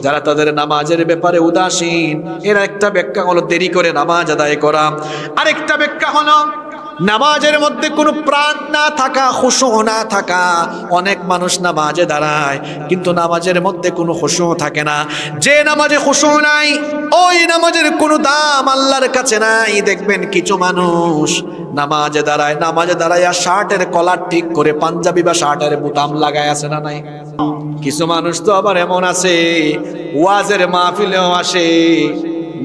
যারা তাদের নামাজের ব্যাপারে উদাসীন, এর একটা ব্যাখ্যা হলো দেরি করে নামাজ আদায় করা। আরেকটা ব্যাখ্যা হলো নামাজের মধ্যে কোনো প্রাণ না থাকা, খুশু না থাকা। অনেক মানুষ নামাজে দাঁড়ায় কিন্তু নামাজের মধ্যে কোনো খুশু থাকে না। যে নামাজে খুশু নাই ওই নামাজের কোনো দাম আল্লাহর কাছে নাই। দেখবেন কিছু মানুষ নামাজে দাঁড়ায় শার্টের কলার ঠিক করে পাঞ্জাবি বা শার্টের বোতাম লাগায় আছে না নাই? কিছু মানুষ তো আবার এমন আছে ওয়াজের মাহফিলেও আসে,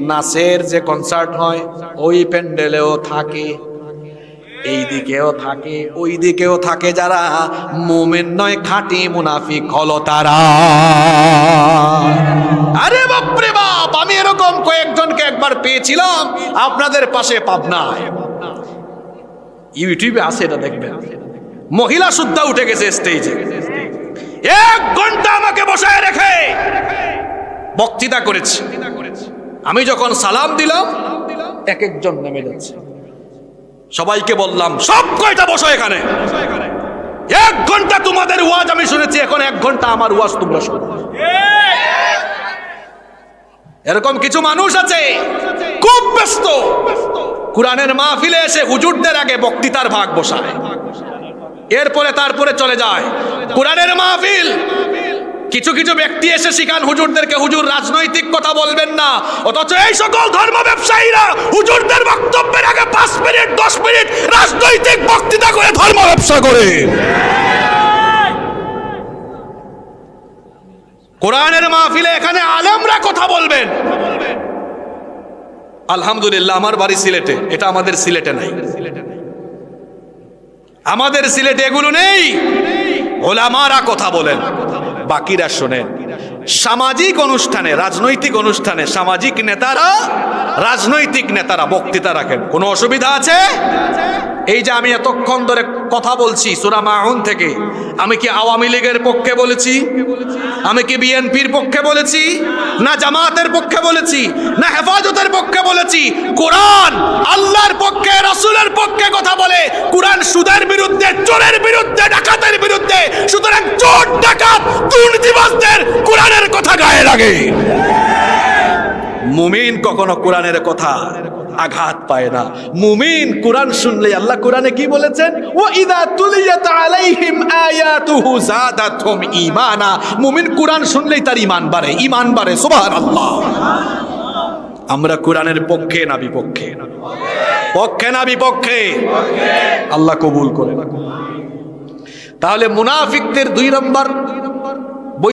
নাচের যে কনসার্ট হয় ওই প্যান্ডেলেও থাকে, এই দিকেও থাকে ওই দিকেও থাকে। যারা মুমিন নয়, খাঁটি মুনাফিক হলো তারা। আরে বাপরে বাপ, আমি এরকম কয়েকজনকে একবার পেয়েছিলাম আপনাদের পাশে পাবনায়। ইউটিউবে আছে, এটা দেখবেন। মহিলা সুদ্ধা উঠে গেছে স্টেজে, 1 ঘন্টা আমাকে বসায় রেখে বক্তৃতা করেছে। আমি যখন সালাম দিলাম এক একজন নেমে যাচ্ছে। সবাইকে বললাম সব কয়টা বসো এখানে, 1 ঘন্টা তোমাদের ওয়াজ আমি শুনেছি, এখন 1 ঘন্টা আমার ওয়াজ তোমরা শোনো। এরকম কিছু মানুষ আছে খুব ব্যস্ত, কোরআনের মাহফিলে এসে হুজুরদের আগে বক্তৃতার ভাগ বসায়, এরপরে তারপরে চলে যায় কোরআনের মাহফিল। কিছু কিছু ব্যক্তি এসে শিখান হুজুরদেরকে, হুজুর রাজনৈতিক কথা বলবেন না, অথচ এই সকল ধর্ম ব্যবসায়ীরা হুজুরদের বক্তব্যের আগে 5 মিনিট 10 মিনিট রাজনৈতিক বক্তৃতা করে ধর্ম ব্যবসা করে। কোরআনের মাহফিলে এখানে আলেমরা কথা বলবেন। আলহামদুলিল্লাহ, আমার বাড়ি সিলেটে, এটা আমাদের সিলেটে নাই। আমাদের সিলেটে এগুলো নেই। ওলামারা কথা বলেন, বাকিরা শোনেন। সামাজিক অনুষ্ঠানে, রাজনৈতিক অনুষ্ঠানে সামাজিক নেতারা, রাজনৈতিক নেতারা বক্তৃতা রাখেন, কোনো অসুবিধা আছে? এই যে আমি এতক্ষণ ধরে কথা বলছি সূরা মাউন থেকে, আমি কি আওয়ামী লীগের পক্ষে বলেছি? আমি কি বিএনপির পক্ষে বলেছি? না জামাতের পক্ষে বলেছি? না হেফাজতের পক্ষে বলেছি? কোরআন আল্লাহর পক্ষে, রাসূলের পক্ষে কথা বলে। কোরআন সুদের বিরুদ্ধে, চোরের বিরুদ্ধে, ডাকাতের বিরুদ্ধে। সুতরাং চোর, ডাকাত, দুর্নীতিবাজদের কোরআনের কথা গায়ে লাগে। মুমিন কখনো কোরআনের কথা আঘাত পায় না। মুমিন কোরআন শুনলে, আল্লাহ কোরআনে কি বলেছেন? ওয়া ইযা তুলিয়াত আলাইহিম আয়াতুহু যাদাতহুম ঈমানা। মুমিন কোরআন শুনলেই তার ঈমান বাড়ে, ঈমান বাড়ে। সুবহানাল্লাহ। আমরা কোরআনের পক্ষে না বিপক্ষে? পক্ষে না বিপক্ষে? আল্লাহ কবুল করে। তাহলে মুনাফিকদের 2 নম্বর